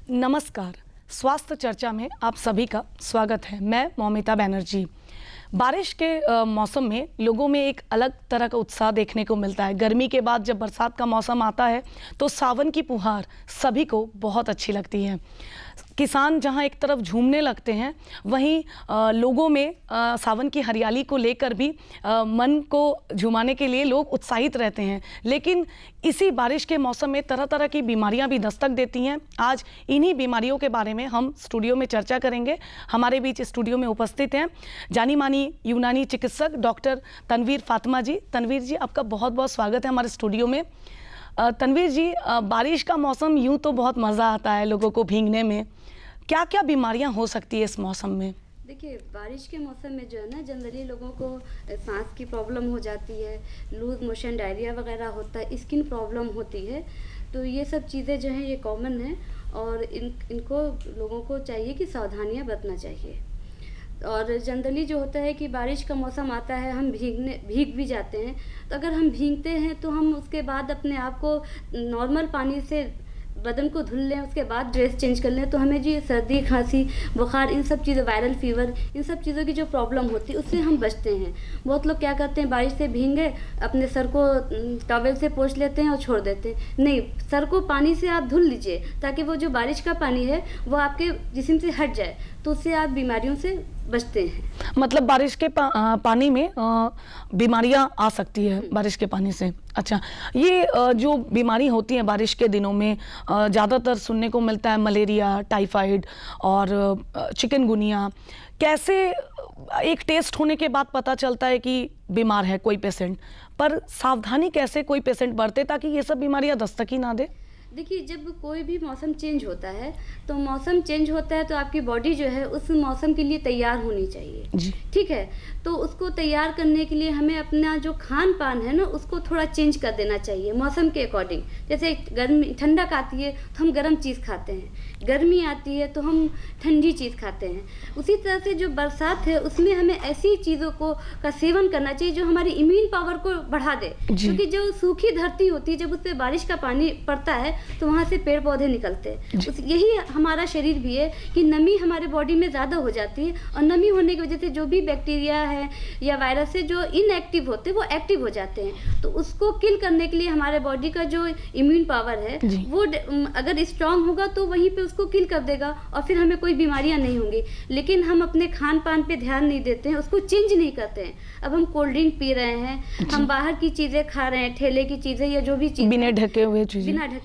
नमस्कार, स्वास्थ्य चर्चा में आप सभी का स्वागत है। मैं मौमिता बनर्जी। बारिश के मौसम में लोगों में एक अलग तरह का उत्साह देखने को मिलता है। गर्मी के बाद जब बरसात का मौसम आता है तो सावन की फुहार सभी को बहुत अच्छी लगती है। किसान जहां एक तरफ झूमने लगते हैं, वहीं लोगों में सावन की हरियाली को लेकर भी मन को झुमाने के लिए लोग उत्साहित रहते हैं। लेकिन इसी बारिश के मौसम में तरह तरह की बीमारियां भी दस्तक देती हैं। आज इन्हीं बीमारियों के बारे में हम स्टूडियो में चर्चा करेंगे। हमारे बीच स्टूडियो में उपस्थित हैं जानी मानी यूनानी चिकित्सक डॉक्टर तनवीर फातिमा जी। तनवीर जी, आपका बहुत बहुत स्वागत है हमारे स्टूडियो में। तनवीर जी, बारिश का मौसम यूँ तो बहुत मज़ा आता है लोगों को भीगने में, क्या क्या बीमारियां हो सकती है इस मौसम में? देखिए, बारिश के मौसम में जो है ना, जनरली लोगों को सांस की प्रॉब्लम हो जाती है, लूज मोशन, डायरिया वगैरह होता है, स्किन प्रॉब्लम होती है। तो ये सब चीज़ें जो हैं ये कॉमन हैं और इनको लोगों को चाहिए कि सावधानियां बरतना चाहिए। और जनरली जो होता है कि बारिश का मौसम आता है, हम भीग भी जाते हैं। तो अगर हम भीगते हैं तो हम उसके बाद अपने आप को नॉर्मल पानी से बदन को धुल लें, उसके बाद ड्रेस चेंज कर लें, तो हमें जी सर्दी, खांसी, बुखार, इन सब चीज़ों, वायरल फीवर, इन सब चीज़ों की जो प्रॉब्लम होती है उससे हम बचते हैं। बहुत लोग क्या करते हैं, बारिश से भीगे अपने सर को टॉवेल से पोंछ लेते हैं और छोड़ देते हैं। नहीं, सर को पानी से आप धुल लीजिए ताकि वो जो बारिश का पानी है वो आपके जिस्म से हट जाए, तो उससे आप बीमारियों से बचते हैं। मतलब बारिश के पानी में बीमारियां आ सकती है बारिश के पानी से। अच्छा, ये जो बीमारी होती है बारिश के दिनों में ज़्यादातर सुनने को मिलता है मलेरिया, टाइफाइड और चिकनगुनिया। कैसे एक टेस्ट होने के बाद पता चलता है कि बीमार है कोई पेशेंट, पर सावधानी कैसे कोई पेशेंट बरते ताकि ये सब बीमारियां दस्तक ही ना दे? देखिए, जब कोई भी मौसम चेंज होता है तो मौसम चेंज होता है तो आपकी बॉडी जो है उस मौसम के लिए तैयार होनी चाहिए। ठीक है, तो उसको तैयार करने के लिए हमें अपना जो खान पान है ना उसको थोड़ा चेंज कर देना चाहिए मौसम के अकॉर्डिंग। जैसे गर्मी, ठंडक आती है तो हम गर्म चीज़ खाते हैं, गर्मी आती है तो हम ठंडी चीज़ खाते हैं। उसी तरह से जो बरसात है उसमें हमें ऐसी चीज़ों का सेवन करना चाहिए जो हमारी इम्यून पावर को बढ़ा दे। क्योंकि जो सूखी धरती होती है, जब उस पर बारिश का पानी पड़ता है तो वहाँ से पेड़ पौधे निकलते हैं। यही हमारा शरीर भी है कि नमी हमारे बॉडी में ज़्यादा हो जाती है और नमी होने की वजह से जो भी बैक्टीरिया है या वायरस है जो इनएक्टिव होते हैं वो एक्टिव हो जाते हैं। तो उसको किल करने के लिए हमारे बॉडी का जो इम्यून पावर है वो अगर स्ट्रांग होगा तो वहीं पे उसको किल कर देगा और फिर हमें कोई बीमारियां नहीं होंगी। लेकिन हम अपने खान पान पे ध्यान नहीं देते हैं, उसको चेंज नहीं करते हैं। अब हम कोल्ड ड्रिंक पी रहे हैं, हम बाहर की चीज़ें खा रहे हैं, ठेले की चीज़ें या जो भी चीज़ बिना ढके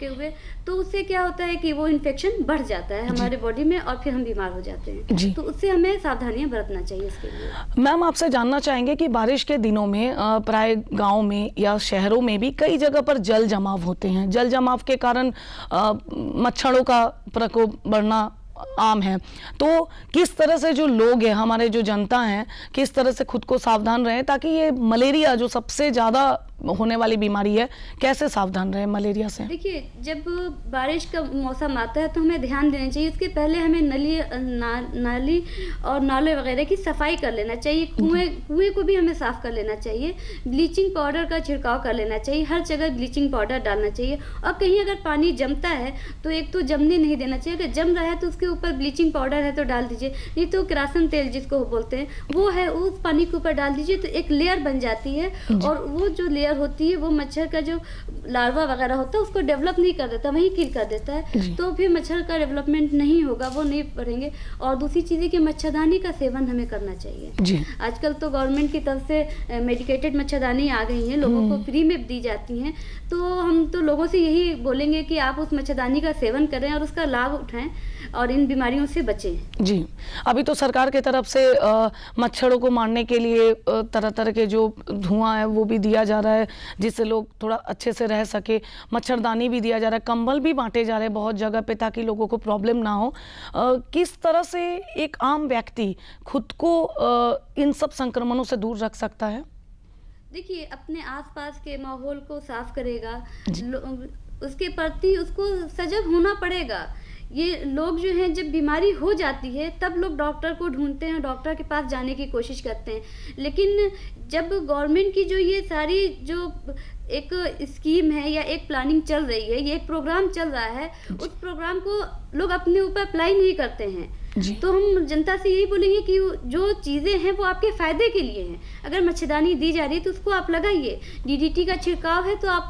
हुए, तो उससे क्या होता है कि वो इन्फेक्शन बढ़ जाता है हमारे बॉडी में और फिर हम बीमार हो जाते हैं। तो उससे हमें सावधानियां बरतना चाहिए इसके लिए। मैम, आपसे जानना चाहेंगे कि बारिश के दिनों में प्राय गांव में या शहरों में भी कई जगह पर जल जमाव होते हैं। जल जमाव के कारण मच्छरों का प्रकोप बढ़ना आम है। तो किस तरह से जो लोग हैं, हमारे जो जनता हैं, किस तरह से खुद को सावधान रहें ताकि ये मलेरिया जो सबसे ज़्यादा होने वाली बीमारी है, कैसे सावधान रहे मलेरिया से? देखिए, जब बारिश का मौसम आता है तो हमें ध्यान देना चाहिए। उसके पहले हमें नाली और नाले वगैरह की सफाई कर लेना चाहिए। कुएं को भी हमें साफ़ कर लेना चाहिए। ब्लीचिंग पाउडर का छिड़काव कर लेना चाहिए। हर जगह ब्लीचिंग पाउडर डालना चाहिए। और कहीं अगर पानी जमता है तो एक तो जमने नहीं देना चाहिए। अगर जम रहा है तो उसके ऊपर ब्लीचिंग पाउडर है तो डाल दीजिए, नहीं तो किरासन तेल जिसको बोलते हैं वो है, उस पानी के ऊपर डाल दीजिए तो एक लेयर बन जाती है। और वो जो लेयर होती है वो मच्छर का जो लार्वा वगैरह होता है उसको डेवलप नहीं कर देता, वहीं किल कर देता है। तो फिर मच्छर का डेवलपमेंट नहीं होगा, वो नहीं बढ़ेंगे। और दूसरी चीज़ है कि मच्छरदानी का सेवन हमें करना चाहिए। आजकल तो गवर्नमेंट की तरफ से मेडिकेटेड मच्छरदानी आ गई हैं, लोगों को फ्री में दी जाती हैं। तो हम तो लोगों से यही बोलेंगे कि आप उस मच्छरदानी का सेवन करें और उसका लाभ उठाएं और इन बीमारियों से बचें। जी, अभी तो सरकार की तरफ से मच्छरों को मारने के लिए तरह तरह के जो धुआं है वो भी दिया जा रहा है जिससे लोग थोड़ा अच्छे से रह सके। मच्छरदानी भी दिया जा रहा है, कंबल भी बांटे जा रहे हैं बहुत जगह पे ताकि लोगों को प्रॉब्लम ना हो। किस तरह से एक आम व्यक्ति खुद को इन सब संक्रमणों से दूर रख सकता है? देखिए, अपने आसपास के माहौल को साफ करेगा, उसके प्रति उसको सजग होना पड़ेगा। ये लोग जो हैं जब बीमारी हो जाती है तब लोग डॉक्टर को ढूंढते हैं, डॉक्टर के पास जाने की कोशिश करते हैं। लेकिन जब गवर्नमेंट की जो ये सारी जो एक स्कीम है या एक प्लानिंग चल रही है, ये एक प्रोग्राम चल रहा है, उस प्रोग्राम को लोग अपने ऊपर अप्लाई नहीं करते हैं। जी। तो हम जनता से यही बोलेंगे कि जो चीज़ें हैं वो आपके फ़ायदे के लिए हैं। अगर मच्छरदानी दी जा रही है तो उसको आप लगाइए। डीडीटी का छिड़काव है तो आप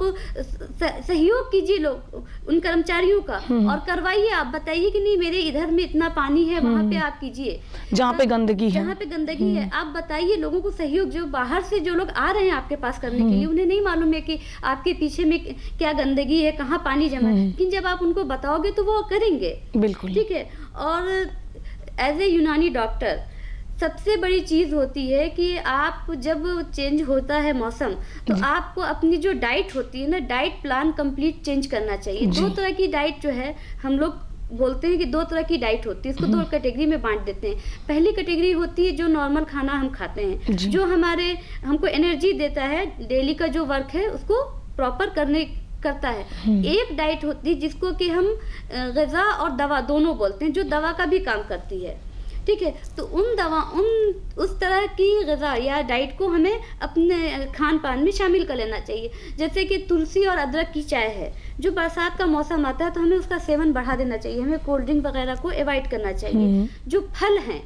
सहयोग कीजिए लोग उन कर्मचारियों का, और करवाइए। आप बताइए कि नहीं मेरे इधर में इतना पानी है, वहाँ पे आप कीजिए। जहाँ पे गंदगी है, जहाँ पे गंदगी है आप बताइए लोगों को सहयोग। जो बाहर से जो लोग आ रहे हैं आपके पास करने के लिए, उन्हें नहीं मालूम है कि आपके पीछे में क्या गंदगी है, कहाँ पानी जमा है, लेकिन जब आप उनको बताओगे तो वो करेंगे। बिल्कुल, ठीक है। और एज ए यूनानी डॉक्टर सबसे बड़ी चीज़ होती है कि आप जब चेंज होता है मौसम, तो आपको अपनी जो डाइट होती है ना, डाइट प्लान कंप्लीट चेंज करना चाहिए। दो तरह की डाइट जो है, हम लोग बोलते हैं कि दो तरह की डाइट होती है, इसको दो कैटेगरी में बांट देते हैं। पहली कैटेगरी होती है जो नॉर्मल खाना हम खाते हैं, जो हमको एनर्जी देता है, डेली का जो वर्क है उसको प्रॉपर करता है। एक डाइट होती है जिसको कि हम ग़िज़ा और दवा दोनों बोलते हैं, जो दवा का भी काम करती है। ठीक है। तो उस तरह की ग़िज़ा या डाइट को हमें अपने खान पान में शामिल कर लेना चाहिए। जैसे कि तुलसी और अदरक की चाय है, जो बरसात का मौसम आता है तो हमें उसका सेवन बढ़ा देना चाहिए। हमें कोल्ड ड्रिंक वगैरह को अवॉइड करना चाहिए। जो फल हैं,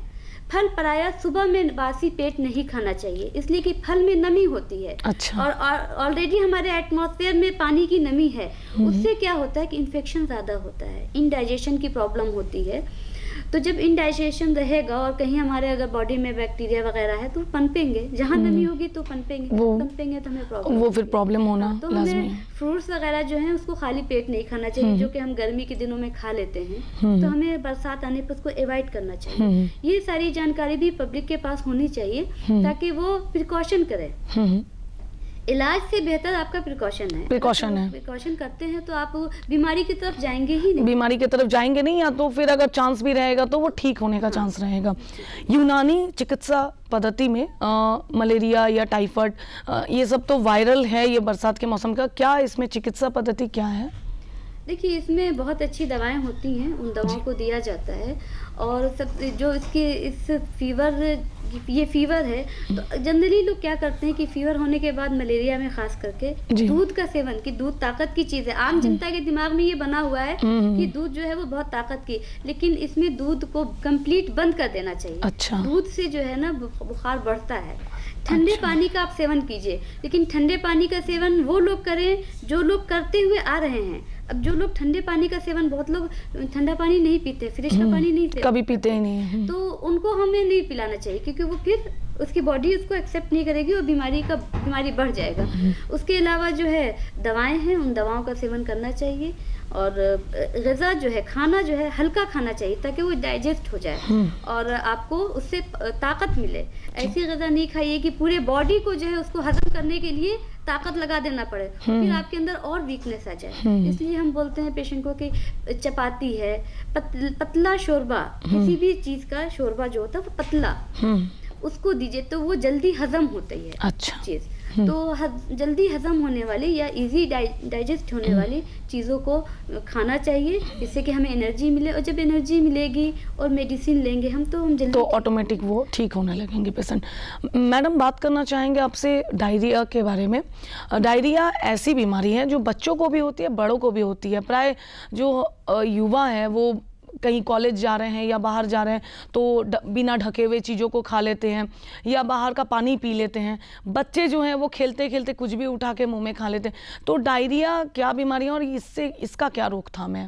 फल प्रायः सुबह में बासी पेट नहीं खाना चाहिए, इसलिए कि फल में नमी होती है। अच्छा। और ऑलरेडी हमारे एटमॉस्फेयर में पानी की नमी है, उससे क्या होता है कि इन्फेक्शन ज़्यादा होता है, इंडाइजेशन की प्रॉब्लम होती है। तो जब इंडाइजेशन रहेगा और कहीं हमारे अगर बॉडी में बैक्टीरिया वगैरह है तो पनपेंगे, जहाँ नमी होगी तो पनपेंगे तो हमें प्रॉब्लम, वो फिर प्रॉब्लम होना तो लाज़मी हमें है। फ्रूट्स वगैरह जो हैं उसको खाली पेट नहीं खाना चाहिए, जो कि हम गर्मी के दिनों में खा लेते हैं। तो हमें बरसात आने पर उसको अवॉइड करना चाहिए। ये सारी जानकारी भी पब्लिक के पास होनी चाहिए ताकि वो प्रिकॉशन करे। इलाज से बेहतर आपका प्रिकॉशन है। प्रिकॉशन करते हैं तो आप बीमारी की तरफ जाएंगे ही नहीं। बीमारी की तरफ जाएंगे नहीं, या तो फिर अगर चांस भी रहेगा तो वो ठीक होने का चांस रहेगा। यूनानी चिकित्सा पद्धति में मलेरिया या टाइफाइड ये सब तो वायरल है ये बरसात के मौसम का, क्या इसमें चिकित्सा पद्धति क्या है? देखिए, इसमें बहुत अच्छी दवाएं होती हैं, उन दवाओं को दिया जाता है। और सब जो ये फीवर है तो जनरली लोग क्या करते हैं कि फीवर होने के बाद मलेरिया में खास करके दूध का सेवन, कि दूध ताकत की चीज़ है। आम जनता के दिमाग में ये बना हुआ है कि दूध जो है वो बहुत ताकत की, लेकिन इसमें दूध को कंप्लीट बंद कर देना चाहिए। अच्छा। दूध से जो है ना बुखार बढ़ता है। ठंडे पानी का आप सेवन कीजिए, लेकिन ठंडे पानी का सेवन वो लोग करें जो लोग करते हुए आ रहे हैं। अब जो लोग ठंडे पानी का सेवन, बहुत लोग ठंडा पानी नहीं पीते, फ्रिज का पानी नहीं पीते, कभी पीते ही नहीं, तो उनको हमें नहीं पिलाना चाहिए, क्योंकि वो फिर उसकी बॉडी उसको एक्सेप्ट नहीं करेगी और बीमारी बढ़ जाएगा। उसके अलावा जो है दवाएं हैं, उन दवाओं का सेवन करना चाहिए। और ग़िज़ा जो है, खाना जो है हल्का खाना चाहिए ताकि वो डाइजेस्ट हो जाए और आपको उससे ताकत मिले। ऐसी ग़िज़ा नहीं खाइए कि पूरे बॉडी को जो है उसको हजम करने के लिए ताकत लगा देना पड़े, फिर आपके अंदर और वीकनेस आ जाए। इसलिए हम बोलते हैं पेशेंट को कि चपाती है, पतला शोरबा, किसी भी चीज़ का शोरबा जो होता है वो पतला, उसको दीजिए तो वो जल्दी हजम होती है। अच्छा। चीज़ तो जल्दी हजम होने वाली या इजी डाइजेस्ट होने वाली चीज़ों को खाना चाहिए, जिससे कि हमें एनर्जी मिले। और जब एनर्जी मिलेगी और मेडिसिन लेंगे हम तो हम जल्दी तो ऑटोमेटिक वो ठीक होने लगेंगे पेशेंट। मैडम, बात करना चाहेंगे आपसे डायरिया के बारे में। डायरिया ऐसी बीमारी है जो बच्चों को भी होती है, बड़ों को भी होती है। प्राय जो युवा हैं वो कहीं कॉलेज जा रहे हैं या बाहर जा रहे हैं तो बिना ढके हुए चीज़ों को खा लेते हैं या बाहर का पानी पी लेते हैं। बच्चे जो हैं वो खेलते खेलते कुछ भी उठा के मुंह में खा लेते हैं। तो डायरिया क्या बीमारी है और इसका क्या रोकथाम है?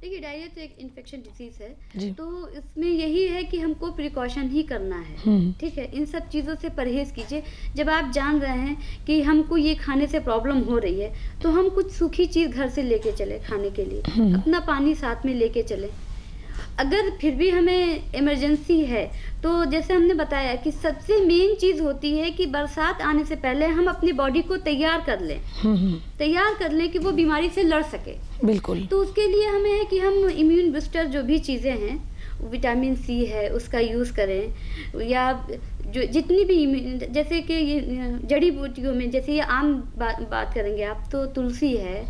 देखिए, डायरिया तो एक इन्फेक्शन डिसीज़ है, तो इसमें यही है कि हमको प्रिकॉशन ही करना है। ठीक है, इन सब चीज़ों से परहेज़ कीजिए। जब आप जान रहे हैं कि हमको ये खाने से प्रॉब्लम हो रही है तो हम कुछ सूखी चीज़ घर से लेके चले खाने के लिए, अपना पानी साथ में लेके चले। अगर फिर भी हमें इमरजेंसी है तो जैसे हमने बताया कि सबसे मेन चीज़ होती है कि बरसात आने से पहले हम अपनी बॉडी को तैयार कर लें कि वो बीमारी से लड़ सके। बिल्कुल। तो उसके लिए हमें है कि हम इम्यून बूस्टर जो भी चीज़ें हैं, विटामिन सी है उसका यूज़ करें, या जो जितनी भी जैसे कि जड़ी बूटियों में, जैसे ये आम बात करेंगे आप तो तुलसी है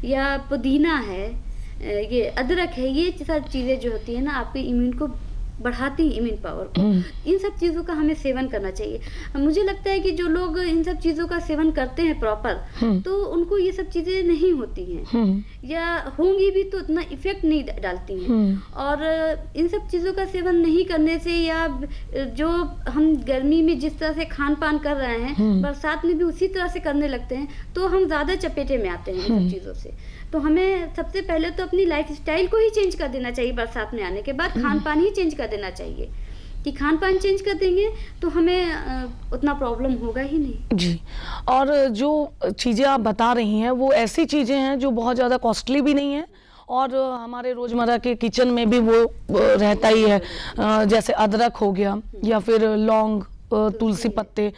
या पुदीना है, ये अदरक है, ये सब चीज़ें जो होती है ना आपके इम्यून को बढ़ाती हैं इम्यून पावर को। इन सब चीज़ों का हमें सेवन करना चाहिए। मुझे लगता है कि जो लोग इन सब चीज़ों का सेवन करते हैं प्रॉपर, तो उनको ये सब चीज़ें नहीं होती हैं, या होंगी भी तो उतना इफेक्ट नहीं डालती हैं। और इन सब चीज़ों का सेवन नहीं करने से, या जो हम गर्मी में जिस तरह से खान पान कर रहे हैं, बरसात में भी उसी तरह से करने लगते हैं, तो हम ज़्यादा चपेटे में आते हैं इन सब चीज़ों से। तो हमें सबसे पहले तो अपनी लाइफ स्टाइल को ही चेंज कर देना चाहिए। बरसात में आने के बाद खान पान ही चेंज कर देना चाहिए, कि खान पान चेंज कर देंगे तो हमें उतना प्रॉब्लम होगा ही नहीं। जी। और जो चीज़ें आप बता रही हैं वो ऐसी चीज़ें हैं जो बहुत ज़्यादा कॉस्टली भी नहीं है, और हमारे रोज़मर्रा के किचन में भी वो रहता ही है। जैसे अदरक हो गया, या फिर लौंग, तुलसी पत्ते,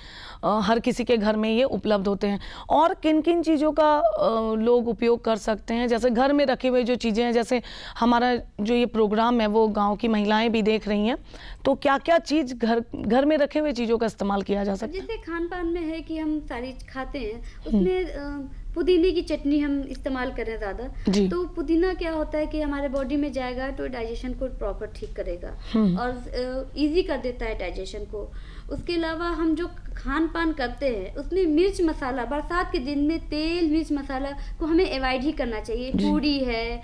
हर किसी के घर में ये उपलब्ध होते हैं। और किन किन चीज़ों का लोग उपयोग कर सकते हैं, जैसे घर में रखे हुए जो चीज़ें हैं, जैसे हमारा जो ये प्रोग्राम है वो गांव की महिलाएं भी देख रही हैं, तो क्या क्या चीज़ घर में रखे हुए चीज़ों का इस्तेमाल किया जा सकता है? जैसे खान पान में है कि हम सारी खाते हैं, उसमें पुदीने की चटनी हम इस्तेमाल करें ज़्यादा, तो पुदीना क्या होता है कि हमारे बॉडी में जाएगा तो डाइजेशन को प्रॉपर ठीक करेगा और इजी कर देता है डाइजेशन को। उसके अलावा हम जो खान पान करते हैं उसमें मिर्च मसाला, बरसात के दिन में तेल मिर्च मसाला को हमें अवॉइड ही करना चाहिए। पूरी है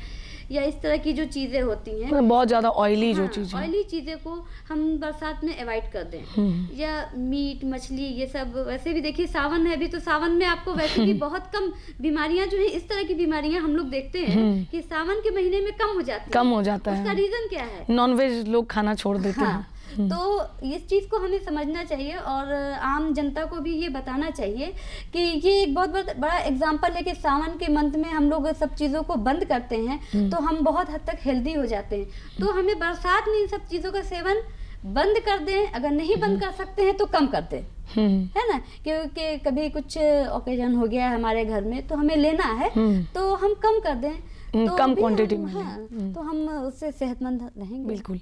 या इस तरह की जो चीज़ें होती हैं, बहुत ज़्यादा ऑयली जो चीज़ें, ऑयली चीज़ें को हम बरसात में अवॉइड कर दें। या मीट मछली ये सब, वैसे भी देखिए सावन है अभी, तो सावन में आपको वैसे भी बहुत कम बीमारियां जो है, इस तरह की बीमारियां हम लोग देखते हैं कि सावन के महीने में कम हो जाता है। उसका रीज़न क्या है? नॉनवेज लोग खाना छोड़ देते हैं। तो इस चीज़ को हमें समझना चाहिए और आम जनता को भी ये बताना चाहिए कि ये एक बहुत बड़ा एग्जाम्पल है कि सावन के मंथ में हम लोग सब चीज़ों को बंद करते हैं तो हम बहुत हद तक हेल्दी हो जाते हैं। तो हमें बरसात में इन सब चीज़ों का सेवन बंद कर दें, अगर नहीं बंद कर सकते हैं तो कम कर दें, है ना, क्योंकि कभी कुछ ओकेजन हो गया हमारे घर में तो हमें लेना है तो हम कम कर दें, तो कम क्वांटिटी में तो हम उससे सेहतमंद रहेंगे। बिल्कुल।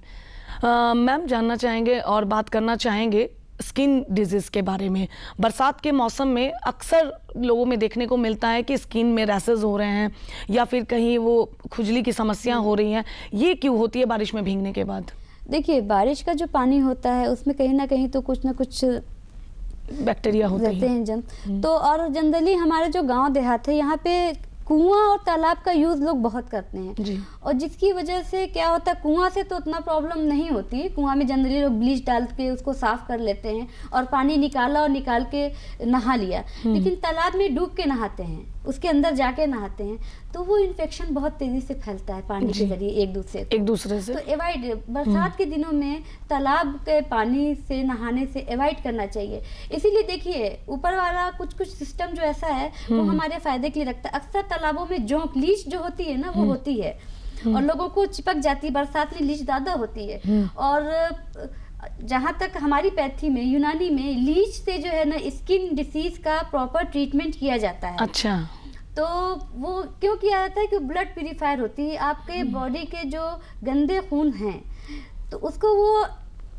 मैम, जानना चाहेंगे और बात करना चाहेंगे स्किन डिजीज़ के बारे में। बरसात के मौसम में अक्सर लोगों में देखने को मिलता है कि स्किन में रैसेस हो रहे हैं, या फिर कहीं वो खुजली की समस्याएं हो रही हैं। ये क्यों होती है बारिश में भीगने के बाद? देखिए, बारिश का जो पानी होता है उसमें कहीं ना कहीं तो कुछ ना कुछ बैक्टीरिया होते हैं तो, और जनरली हमारे जो गांव देहात है यहाँ पे कुआं और तालाब का यूज़ लोग बहुत करते हैं जी। और जिसकी वजह से क्या होता है, कुआं से तो उतना प्रॉब्लम नहीं होती। कुआं में जनरली लोग ब्लीच डाल के उसको साफ कर लेते हैं और पानी निकाला और निकाल के नहा लिया। लेकिन तालाब में डूब के नहाते हैं, उसके अंदर जाके नहाते हैं, तो वो इन्फेक्शन बहुत तेजी से फैलता है पानी के जरिए एक दूसरे से। तो अवॉइड, बरसात के दिनों में तालाब के पानी से नहाने से अवॉइड करना चाहिए। इसीलिए देखिए, ऊपर वाला कुछ सिस्टम जो ऐसा है वो हमारे फायदे के लिए रखता है। अक्सर तालाबों में जोंक, लीच जो होती है ना, वो होती है और लोगों को चिपक जाती है। बरसात में लीच ज्यादा होती है और जहाँ तक हमारी पैथी में, यूनानी में, लीच से जो है ना स्किन डिसीज का प्रॉपर ट्रीटमेंट किया जाता है। अच्छा। तो वो क्यों किया जाता है कि ब्लड प्यूरिफायर होती है, आपके बॉडी के जो गंदे खून हैं तो उसको वो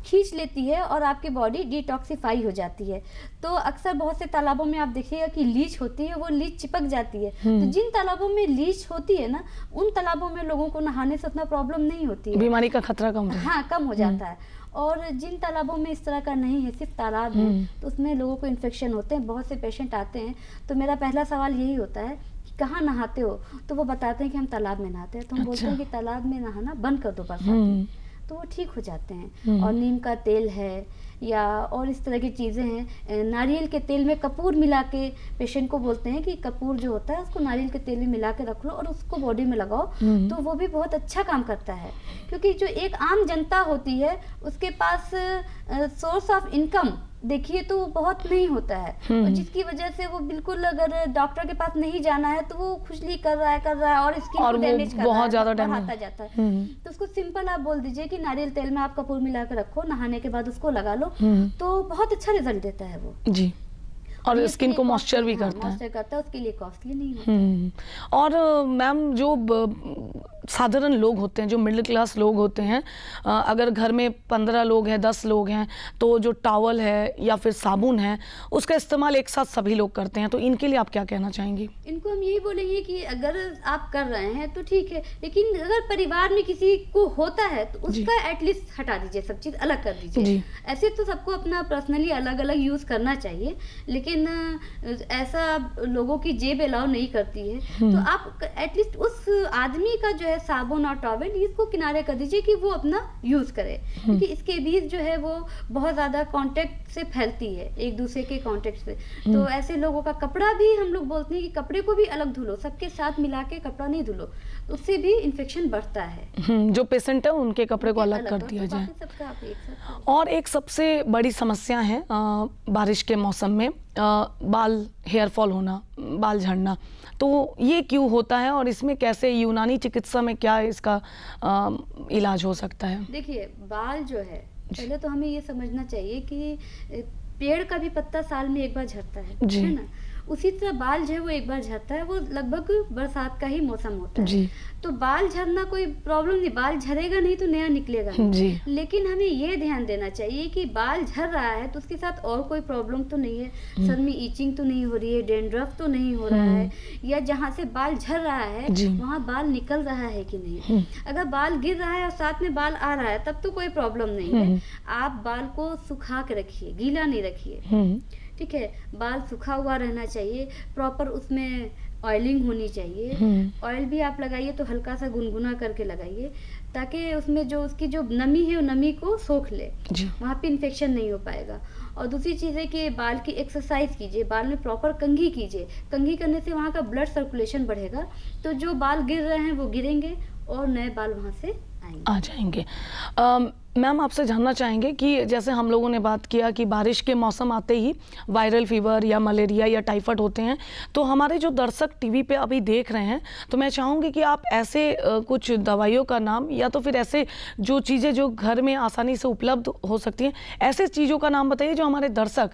खींच लेती है और आपकी बॉडी डिटॉक्सिफाई हो जाती है। तो अक्सर बहुत से तालाबों में आप देखिएगा कि लीच होती है, वो लीच चिपक जाती है। तो जिन तालाबों में लीच होती है ना, उन तालाबों में लोगों को नहाने से उतना प्रॉब्लम नहीं होती है, बीमारी का खतरा कम कम हो जाता है। और जिन तालाबों में इस तरह का नहीं है, सिर्फ तालाब है, तो उसमें लोगों को इन्फेक्शन होते हैं। बहुत से पेशेंट आते हैं तो मेरा पहला सवाल यही होता है कि कहाँ नहाते हो, तो वो बताते हैं कि हम तालाब में नहाते हैं। तो हम बोलते हैं कि तालाब में नहाना बंद कर दो बरसात में, तो वो ठीक हो जाते हैं। और नीम का तेल है या और इस तरह की चीज़ें हैं। नारियल के तेल में कपूर मिला के पेशेंट को बोलते हैं कि कपूर जो होता है उसको नारियल के तेल में मिला के रख लो और उसको बॉडी में लगाओ, तो वो भी बहुत अच्छा काम करता है। क्योंकि जो एक आम जनता होती है उसके पास सोर्स ऑफ इनकम देखिए तो बहुत नहीं होता है, और जिसकी वजह से वो बिल्कुल, अगर डॉक्टर के पास नहीं जाना है तो वो खुजली कर रहा है और स्किन को डैमेज कर रहा है, बहुत ज्यादा बढ़ाता जाता है। तो उसको सिंपल आप बोल दीजिए कि नारियल तेल में आप कपूर मिला के रखो, नहाने के बाद उसको लगा लो, तो बहुत अच्छा रिजल्ट देता है वो। जी। और ये स्किन उसके को लिए मॉइस्चर भी हाँ, करता है। मॉइस्चर करता है, उसके लिए कॉस्टली नहीं होता। और मैम जो साधारण लोग होते हैं, जो मिडिल क्लास लोग होते हैं, अगर घर में 15 लोग हैं, 10 लोग हैं, तो जो टॉवल है या फिर साबुन है, उसका इस्तेमाल एक साथ सभी लोग करते हैं, तो इनके लिए आप क्या कहना चाहेंगी? इनको हम यही बोलेंगे कि अगर आप कर रहे हैं तो ठीक है, लेकिन अगर परिवार में किसी को होता है तो जी। उसका एटलीस्ट हटा दीजिए, सब चीज़ अलग कर जी। दीजिए। ऐसे तो सबको अपना पर्सनली अलग अलग यूज़ करना चाहिए, लेकिन ऐसा लोगों की जेब अलाउ नहीं करती है, तो आप एटलीस्ट उस आदमी का जो है साबुन और टॉवल इसको किनारे कर दीजिए कि वो अपना यूज़ करे, क्योंकि इसके बीच जो है वो बहुत ज़्यादा कांटेक्ट से फैलती है, एक दूसरे के कांटेक्ट से। तो ऐसे लोगों का कपड़ा भी हम लोग बोलते हैं कि कपड़े को भी अलग धुलो, सबके साथ मिला के कपड़ा नहीं धुलो, तो उससे भी इन्फेक्शन बढ़ता है। जो पेशेंट है उनके कपड़े को अलग कर करो, दिया तो जाए। बाकी सबका आप एक साथ करो। और एक सबसे बड़ी समस्या है बारिश के मौसम में बाल हेयर फॉल होना, बाल झड़ना, तो ये क्यों होता है और इसमें कैसे यूनानी चिकित्सा में क्या इसका इलाज हो सकता है? देखिए, बाल जो है, पहले तो हमें ये समझना चाहिए कि पेड़ का भी पत्ता साल में एक बार झड़ता जी। है ना। उसी तरह बाल जो है वो एक बार झड़ता है, वो लगभग बरसात का ही मौसम होता है। जी। तो बाल झड़ना कोई प्रॉब्लम नहीं, बाल झड़ेगा नहीं तो नया निकलेगा नहीं। जी। लेकिन हमें ये ध्यान देना चाहिए कि बाल झड़ रहा है तो उसके साथ और कोई प्रॉब्लम तो नहीं है, सर में ईचिंग तो नहीं हो रही है, डेंड्रफ तो नहीं हो रहा है, या जहाँ से बाल झड़ रहा है जी। वहाँ बाल निकल रहा है कि नहीं। अगर बाल गिर रहा है और साथ में बाल आ रहा है तब तो कोई प्रॉब्लम नहीं है। आप बाल को सुखा के रखिए, गीला नहीं रखिए, ठीक है। बाल सूखा हुआ रहना चाहिए, प्रॉपर उसमें ऑयलिंग होनी चाहिए। ऑयल भी आप लगाइए तो हल्का सा गुनगुना करके लगाइए, ताकि उसमें जो उसकी जो नमी है वो नमी को सोख ले, वहाँ पे इन्फेक्शन नहीं हो पाएगा। और दूसरी चीज़ है कि बाल की एक्सरसाइज कीजिए, बाल में प्रॉपर कंघी कीजिए। कंघी करने से वहाँ का ब्लड सर्कुलेशन बढ़ेगा, तो जो बाल गिर रहे हैं वो गिरेंगे और नए बाल वहाँ से आ जाएंगे। मैम, आपसे जानना चाहेंगे कि जैसे हम लोगों ने बात किया कि बारिश के मौसम आते ही वायरल फीवर या मलेरिया या टाइफाइड होते हैं, तो हमारे जो दर्शक टीवी पे अभी देख रहे हैं, तो मैं चाहूँगी कि आप ऐसे कुछ दवाइयों का नाम या तो फिर ऐसे जो चीज़ें जो घर में आसानी से उपलब्ध हो सकती हैं, ऐसे चीज़ों का नाम बताइए जो हमारे दर्शक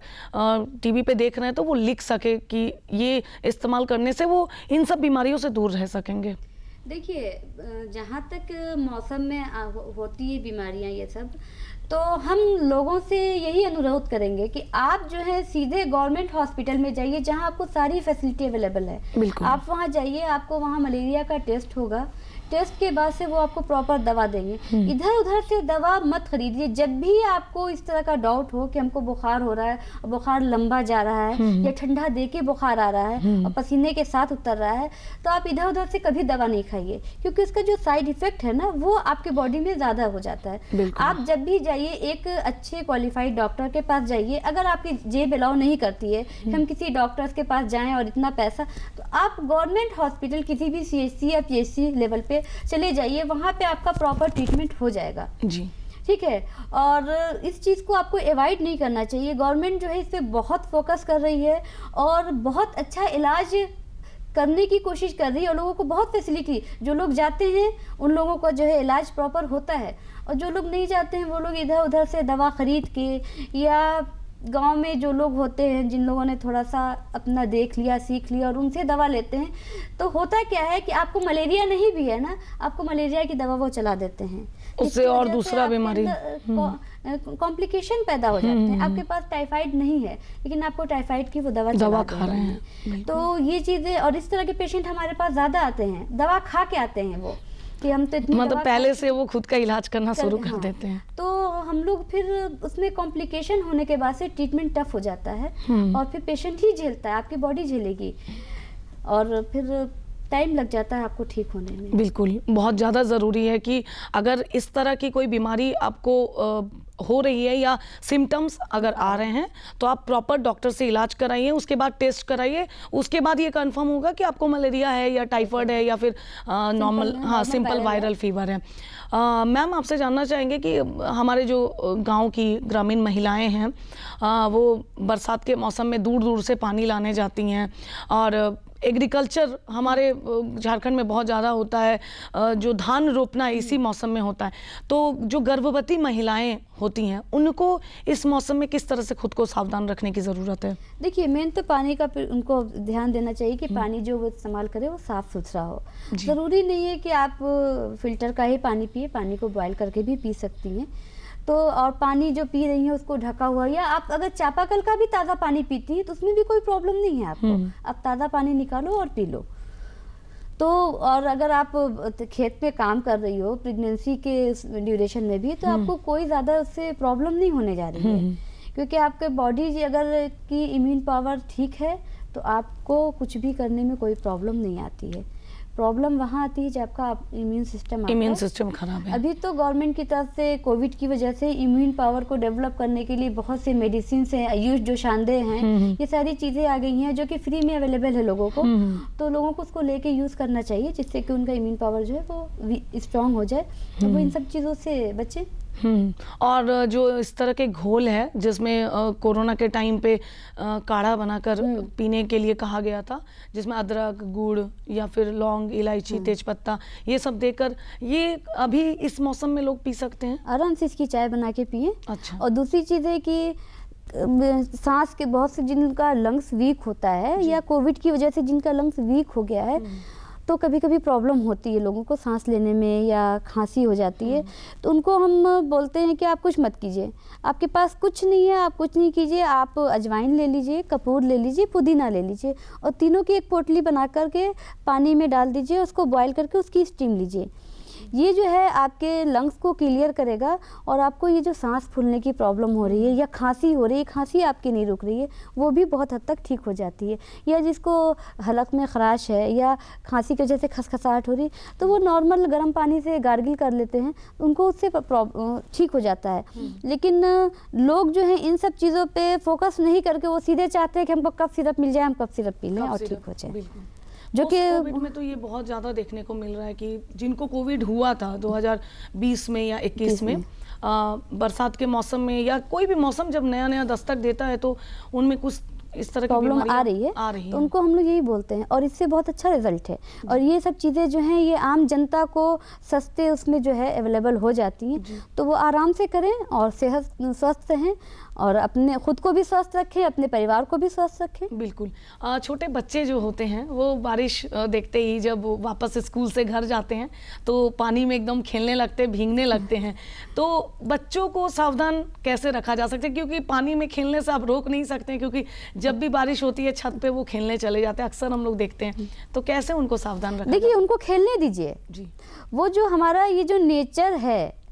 टीवी पे देख रहे हैं तो वो लिख सके कि ये इस्तेमाल करने से वो इन सब बीमारियों से दूर रह सकेंगे। देखिए, जहाँ तक मौसम में होती है बीमारियाँ ये सब, तो हम लोगों से यही अनुरोध करेंगे कि आप जो है सीधे गवर्नमेंट हॉस्पिटल में जाइए, जहाँ आपको सारी फैसिलिटी अवेलेबल है। बिल्कुल। आप वहाँ जाइए, आपको वहाँ मलेरिया का टेस्ट होगा, टेस्ट के बाद से वो आपको प्रॉपर दवा देंगे। इधर उधर से दवा मत खरीदिए। जब भी आपको इस तरह का डाउट हो कि हमको बुखार हो रहा है और बुखार लंबा जा रहा है या ठंडा दे के बुखार आ रहा है और पसीने के साथ उतर रहा है, तो आप इधर उधर से कभी दवा नहीं खाइए, क्योंकि उसका जो साइड इफेक्ट है ना वो आपके बॉडी में ज़्यादा हो जाता है। आप जब भी जाइए एक अच्छे क्वालिफाइड डॉक्टर के पास जाइए। अगर आपकी जेब अलाउ नहीं करती है कि हम किसी डॉक्टर्स के पास जाएं और इतना पैसा, तो आप गवर्नमेंट हॉस्पिटल किसी भी CHC या PHC लेवल पे चले जाइए, वहाँ पे आपका प्रॉपर ट्रीटमेंट हो जाएगा जी। ठीक है। और इस चीज़ को आपको अवॉइड नहीं करना चाहिए। गवर्नमेंट जो है इस पे बहुत फोकस कर रही है और बहुत अच्छा इलाज करने की कोशिश कर रही है, और लोगों को बहुत फैसिलिटी, जो लोग जाते हैं उन लोगों का जो है इलाज प्रॉपर होता है, और जो लोग नहीं जाते हैं वो लोग इधर उधर से दवा खरीद के, या गांव में जो लोग होते हैं जिन लोगों ने थोड़ा सा अपना देख लिया सीख लिया और उनसे दवा लेते हैं, तो होता क्या है कि आपको मलेरिया नहीं भी है ना, आपको मलेरिया की दवा वो चला देते हैं, उससे और दूसरा बीमारी कॉम्प्लिकेशन पैदा हो जाते हैं। आपके पास टाइफाइड नहीं है लेकिन आपको टाइफाइड की वो दवा खा रहे हैं, तो ये चीज़ें, और इस तरह के पेशेंट हमारे पास ज़्यादा आते हैं, दवा खा के आते हैं वो, कि हम तो इतनी मतलब पहले से वो खुद का इलाज करना शुरू कर देते हैं, तो हम लोग फिर उसमें कॉम्प्लिकेशन होने के बाद से ट्रीटमेंट टफ हो जाता है और फिर पेशेंट ही झेलता है, आपकी बॉडी झेलेगी और फिर टाइम लग जाता है आपको ठीक होने में। बिल्कुल, बहुत ज़्यादा ज़रूरी है कि अगर इस तरह की कोई बीमारी आपको हो रही है या सिम्टम्स अगर आ रहे हैं तो आप प्रॉपर डॉक्टर से इलाज कराइए, उसके बाद टेस्ट कराइए, उसके बाद ये कंफर्म होगा कि आपको मलेरिया है या टाइफाइड है या फिर नॉर्मल सिंपल वायरल फीवर है। मैम, आपसे जानना चाहेंगे कि हमारे जो गांव की ग्रामीण महिलाएं हैं वो बरसात के मौसम में दूर दूर से पानी लाने जाती हैं और एग्रीकल्चर हमारे झारखंड में बहुत ज़्यादा होता है, जो धान रोपना इसी मौसम में होता है, तो जो गर्भवती महिलाएं होती हैं उनको इस मौसम में किस तरह से खुद को सावधान रखने की ज़रूरत है? देखिए, मेन तो पानी का उनको ध्यान देना चाहिए कि पानी जो वो इस्तेमाल करे वो साफ़ सुथरा हो। ज़रूरी नहीं है कि आप फिल्टर का ही पानी पिए, पानी को बॉयल करके भी पी सकती हैं। तो और पानी जो पी रही है उसको ढका हुआ, या आप अगर चापाकल का भी ताज़ा पानी पीती हैं तो उसमें भी कोई प्रॉब्लम नहीं है आपको। आप ताज़ा पानी निकालो और पी लो। तो और अगर आप खेत में काम कर रही हो प्रेगनेंसी के ड्यूरेशन में भी, तो आपको कोई ज़्यादा उससे प्रॉब्लम नहीं होने जा रही है, क्योंकि आपके बॉडी अगर की इम्यून पावर ठीक है तो आपको कुछ भी करने में कोई प्रॉब्लम नहीं आती है। प्रॉब्लम वहाँ आती है जब आपका इम्यून सिस्टम खराब है। अभी तो गवर्नमेंट की तरफ से कोविड की वजह से इम्यून पावर को डेवलप करने के लिए बहुत से मेडिसिन हैं, आयुष जो शानदे हैं, ये सारी चीज़ें आ गई हैं जो कि फ्री में अवेलेबल है लोगों को। तो लोगों को उसको लेके यूज़ करना चाहिए, जिससे कि उनका इम्यून पावर जो है वो स्ट्रांग हो जाए, तो वो इन सब चीज़ों से बचें। और जो इस तरह के घोल है जिसमें कोरोना के टाइम पे काढ़ा बनाकर पीने के लिए कहा गया था, जिसमें अदरक, गुड़ या फिर लौंग, इलायची, तेजपत्ता ये सब देकर, ये अभी इस मौसम में लोग पी सकते हैं? आराम से इसकी चाय बना के पिए। अच्छा। और दूसरी चीज़ है कि सांस के बहुत से जिनका लंग्स वीक होता है, या कोविड की वजह से जिनका लंग्स वीक हो गया है, तो कभी कभी प्रॉब्लम होती है लोगों को सांस लेने में, या खांसी हो जाती है, तो उनको हम बोलते हैं कि आप कुछ मत कीजिए, आपके पास कुछ नहीं है, आप कुछ नहीं कीजिए, आप अजवाइन ले लीजिए, कपूर ले लीजिए, पुदीना ले लीजिए, और तीनों की एक पोटली बना करके पानी में डाल दीजिए, उसको बॉयल करके उसकी स्टीम लीजिए। ये जो है आपके लंग्स को क्लियर करेगा, और आपको ये जो सांस फूलने की प्रॉब्लम हो रही है या खांसी हो रही है, खांसी आपकी नहीं रुक रही है, वो भी बहुत हद तक ठीक हो जाती है। या जिसको हलक में खराश है या खांसी की वजह से खसखसाहट हो रही, तो वो नॉर्मल गर्म पानी से गार्गिल कर लेते हैं, उनको उससे ठीक हो जाता है। लेकिन लोग जो हैं इन सब चीज़ों पे फोकस नहीं करके वो सीधे चाहते हैं कि हमको कब सिरप मिल जाए, हम कब सिरप पी लें और ठीक हो जाए। जो कि कोविड में तो ये बहुत ज़्यादा देखने को मिल रहा है कि जिनको कोविड हुआ था 2020 में या 21 में, बरसात के मौसम में या कोई भी मौसम जब नया नया दस्तक देता है, तो उनमें कुछ इस तरह की प्रॉब्लम आ रही है, तो उनको हम लोग यही बोलते हैं, और इससे बहुत अच्छा रिजल्ट है। और ये सब चीज़ें जो हैं ये आम जनता को सस्ते उसमें जो है अवेलेबल हो जाती हैं, तो वो आराम से करें और सेहत स्वस्थ रहें, और अपने खुद को भी स्वस्थ रखें, अपने परिवार को भी स्वस्थ रखें। बिल्कुल। छोटे बच्चे जो होते हैं वो बारिश देखते ही जब वापस स्कूल से घर जाते हैं तो पानी में एकदम खेलने लगते, भीगने लगते हैं, तो बच्चों को सावधान कैसे रखा जा सकता है? क्योंकि पानी में खेलने से आप रोक नहीं सकते हैं, क्योंकि जब भी बारिश होती है छत पे वो खेलने चले जाते हैं, अक्सर हम लोग देखते हैं, तो कैसे उनको सावधान रखें? देखिए, उनको खेलने दीजिए जी। वो जो हमारा ये जो नेचर है,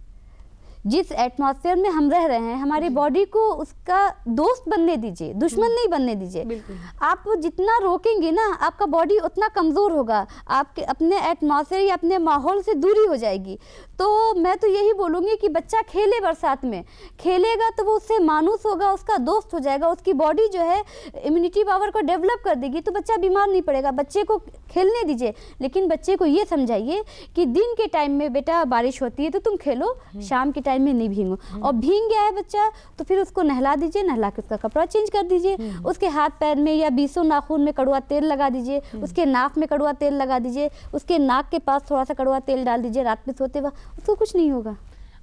जिस एटमॉस्फेयर में हम रह रहे हैं, हमारी बॉडी को उसका दोस्त बनने दीजिए, दुश्मन नहीं बनने दीजिए। आप जितना रोकेंगे ना, आपका बॉडी उतना कमज़ोर होगा, आपके अपने एटमॉस्फेयर या अपने माहौल से दूरी हो जाएगी। तो मैं तो यही बोलूँगी कि बच्चा खेले, बरसात में खेलेगा तो वो उससे मानूस होगा, उसका दोस्त हो जाएगा, उसकी बॉडी जो है इम्यूनिटी पावर को डेवलप कर देगी, तो बच्चा बीमार नहीं पड़ेगा। बच्चे को खेलने दीजिए, लेकिन बच्चे को ये समझाइए कि दिन के टाइम में बेटा बारिश होती है तो तुम खेलो, शाम के टाइम में नहीं भीगो। और भीग गया है बच्चा तो फिर उसको नहला दीजिए, नहला के उसका कपड़ा चेंज कर दीजिए, उसके हाथ पैर में या बीसों नाखून में कड़वा तेल लगा दीजिए, उसके नाक में कड़वा तेल लगा दीजिए, उसके नाक के पास थोड़ा सा कड़वा तेल डाल दीजिए, रात में सोते वक्त उसको कुछ नहीं होगा।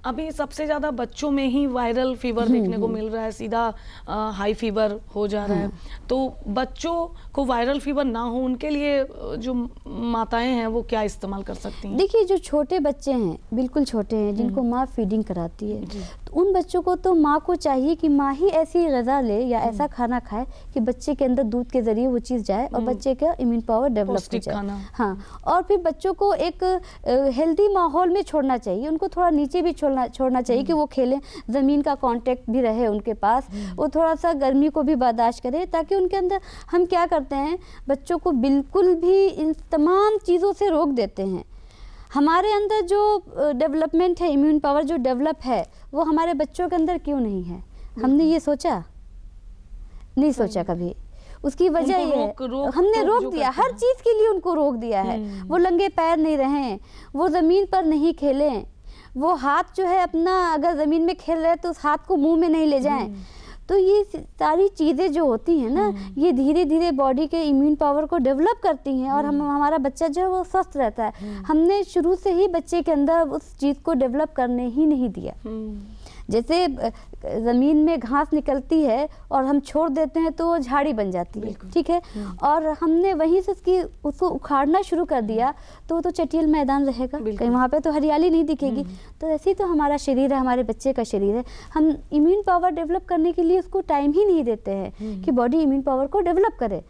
अभी सबसे ज़्यादा बच्चों में ही वायरल फीवर देखने को मिल रहा है, सीधा हाई फीवर हो जा रहा है। तो बच्चों को वायरल फीवर ना हो, उनके लिए जो माताएं हैं वो क्या इस्तेमाल कर सकती हैं? देखिए, जो छोटे बच्चे हैं, बिल्कुल छोटे हैं, जिनको माँ फीडिंग कराती है, तो उन बच्चों को तो माँ को चाहिए कि माँ ही ऐसी ग़िज़ा ले या ऐसा खाना खाए कि बच्चे के अंदर दूध के ज़रिए वो चीज़ जाए और बच्चे का इम्यून पावर डेवलप हो जाए। हाँ, और फिर बच्चों को एक हेल्दी माहौल में छोड़ना चाहिए, उनको थोड़ा नीचे भी छोड़ना चाहिए कि वो खेलें, ज़मीन का कांटेक्ट भी रहे उनके पास, वो थोड़ा सा गर्मी को भी बर्दाश्त करें, ताकि उनके अंदर, हम क्या करते हैं, बच्चों को बिल्कुल भी इन तमाम चीज़ों से रोक देते हैं। हमारे अंदर जो डेवलपमेंट है, इम्यून पावर जो डेवलप है, वो हमारे बच्चों के अंदर क्यों नहीं है? हमने ये सोचा नहीं, सोचा कभी। उसकी वजह ये है, हमने रोक दिया, हर चीज़ के लिए उनको रोक दिया है। वो नंगे पैर नहीं रहें, वो ज़मीन पर नहीं खेलें, वो हाथ जो है अपना, अगर ज़मीन में खेल रहे हैं तो उस हाथ को मुंह में नहीं ले जाएं। तो ये सारी चीज़ें जो होती हैं ना, ये धीरे धीरे बॉडी के इम्यून पावर को डेवलप करती हैं और हमारा बच्चा जो है वो स्वस्थ रहता है। हमने शुरू से ही बच्चे के अंदर उस चीज़ को डेवलप करने ही नहीं दिया। जैसे ज़मीन में घास निकलती है और हम छोड़ देते हैं तो वो झाड़ी बन जाती है, ठीक है, और हमने वहीं से उसको उखाड़ना शुरू कर दिया तो वो तो चटियल मैदान रहेगा, कहीं वहाँ पे तो हरियाली नहीं दिखेगी। तो ऐसे ही तो हमारा शरीर है, हमारे बच्चे का शरीर है। हम इम्यून पावर डेवलप करने के लिए उसको टाइम ही नहीं देते हैं कि बॉडी इम्यून पावर को डेवलप करे,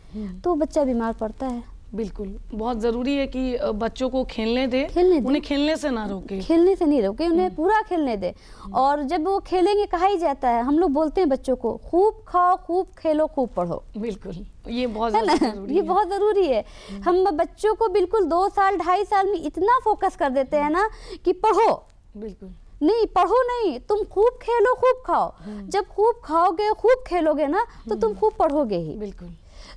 तो बच्चा बीमार पड़ता है। बिल्कुल, बहुत ज़रूरी है कि बच्चों को खेलने दे, उन्हें खेलने से ना रोके, खेलने से नहीं रोके, उन्हें पूरा खेलने दे। और जब वो खेलेंगे, कहा ही जाता है, हम लोग बोलते हैं बच्चों को खूब खाओ, खूब खेलो, खूब पढ़ो। बिल्कुल, ये बहुत है ना, ज़रूरी ये है। बहुत ज़रूरी है। हम बच्चों को बिल्कुल 2 साल 2.5 साल में इतना फोकस कर देते हैं ना कि पढ़ो, बिल्कुल नहीं पढ़ो नहीं, तुम खूब खेलो, खूब खाओ। जब खूब खाओगे, खूब खेलोगे ना, तो तुम खूब पढ़ोगे ही। बिल्कुल।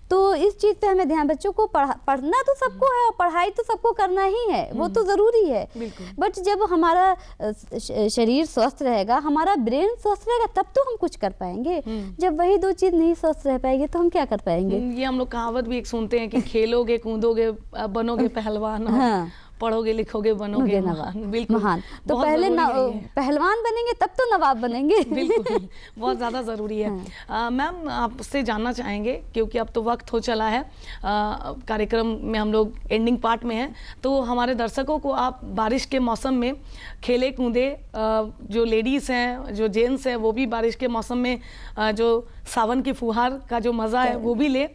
तो इस चीज़ पे हमें ध्यान, बच्चों को पढ़ना तो सबको है और पढ़ाई तो सबको करना ही है, वो तो ज़रूरी है। बट जब हमारा शरीर स्वस्थ रहेगा, हमारा ब्रेन स्वस्थ रहेगा, तब तो हम कुछ कर पाएंगे। जब वही 2 चीज़ नहीं स्वस्थ रह पाएंगे तो हम क्या कर पाएंगे। ये हम लोग कहावत भी एक सुनते हैं कि खेलोगे कूदोगे बनोगे पहलवान, हाँ, पढ़ोगे लिखोगे बनोगे महान। बिल्कुल, महान। तो बहुत पहले ज़रूरी है ये। पहलवान बनेंगे तब तो नवाब बनेंगे। बिल्कुल, बहुत ज़्यादा ज़रूरी है। मैम, आपसे जानना चाहेंगे, क्योंकि अब तो वक्त हो चला है, कार्यक्रम में हम लोग एंडिंग पार्ट में हैं, तो हमारे दर्शकों को आप बारिश के मौसम में खेले कूदे, जो लेडीज़ हैं, जो जेंट्स हैं, वो भी बारिश के मौसम में जो सावन की फुहार का जो मज़ा है वो भी ले,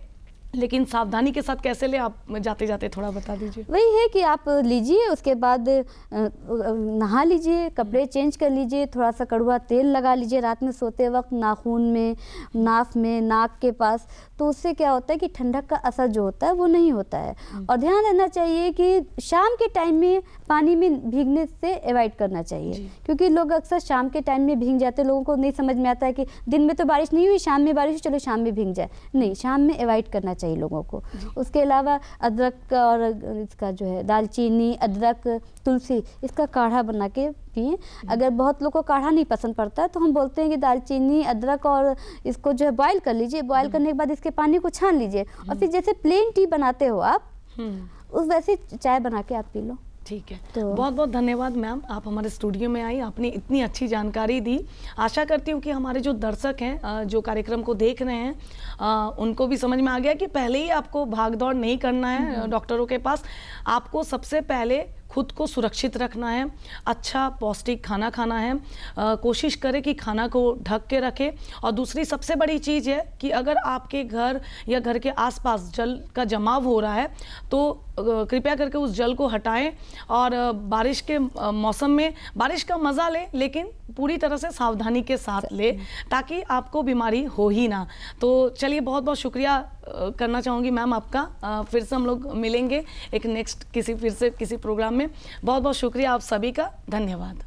लेकिन सावधानी के साथ कैसे ले, आप जाते जाते थोड़ा बता दीजिए। वही है कि आप लीजिए, उसके बाद नहा लीजिए, कपड़े चेंज कर लीजिए, थोड़ा सा कड़वा तेल लगा लीजिए रात में सोते वक्त नाखून में, नाफ में, नाक के पास। तो उससे क्या होता है कि ठंडक का असर जो होता है वो नहीं होता है। और ध्यान रहना चाहिए कि शाम के टाइम में पानी में भीगने से अवॉइड करना चाहिए, क्योंकि लोग अक्सर शाम के टाइम में भीग जाते हैं। लोगों को नहीं समझ में आता है कि दिन में तो बारिश नहीं हुई, शाम में बारिश हुई, चलो शाम में भीग जाए। नहीं, शाम में अवॉइड करना चाहिए लोगों को। उसके अलावा अदरक और इसका जो है दालचीनी, अदरक, तुलसी, इसका काढ़ा बना के पिए। अगर बहुत लोग को काढ़ा नहीं पसंद पड़ता है तो हम बोलते हैं कि दालचीनी, अदरक और इसको जो है बॉयल कर लीजिए। बॉयल करने के बाद इसके पानी को छान लीजिए और फिर जैसे प्लेन टी बनाते हो आप, उस वैसे चाय बना के आप पी लो। ठीक है, तो बहुत बहुत धन्यवाद मैम, आप हमारे स्टूडियो में आई, आपने इतनी अच्छी जानकारी दी। आशा करती हूँ कि हमारे जो दर्शक हैं, जो कार्यक्रम को देख रहे हैं, उनको भी समझ में आ गया कि पहले ही आपको भाग दौड़ नहीं करना है डॉक्टरों के पास। आपको सबसे पहले खुद को सुरक्षित रखना है, अच्छा पौष्टिक खाना खाना है, कोशिश करें कि खाना को ढक के रखें। और दूसरी सबसे बड़ी चीज़ है कि अगर आपके घर या घर के आसपास जल का जमाव हो रहा है तो कृपया करके उस जल को हटाएं और बारिश के मौसम में बारिश का मज़ा लें, लेकिन पूरी तरह से सावधानी के साथ ले, ताकि आपको बीमारी हो ही ना। तो चलिए, बहुत बहुत शुक्रिया करना चाहूँगी मैम आपका। फिर से हम लोग मिलेंगे एक नेक्स्ट किसी प्रोग्राम में। बहुत बहुत शुक्रिया आप सभी का, धन्यवाद।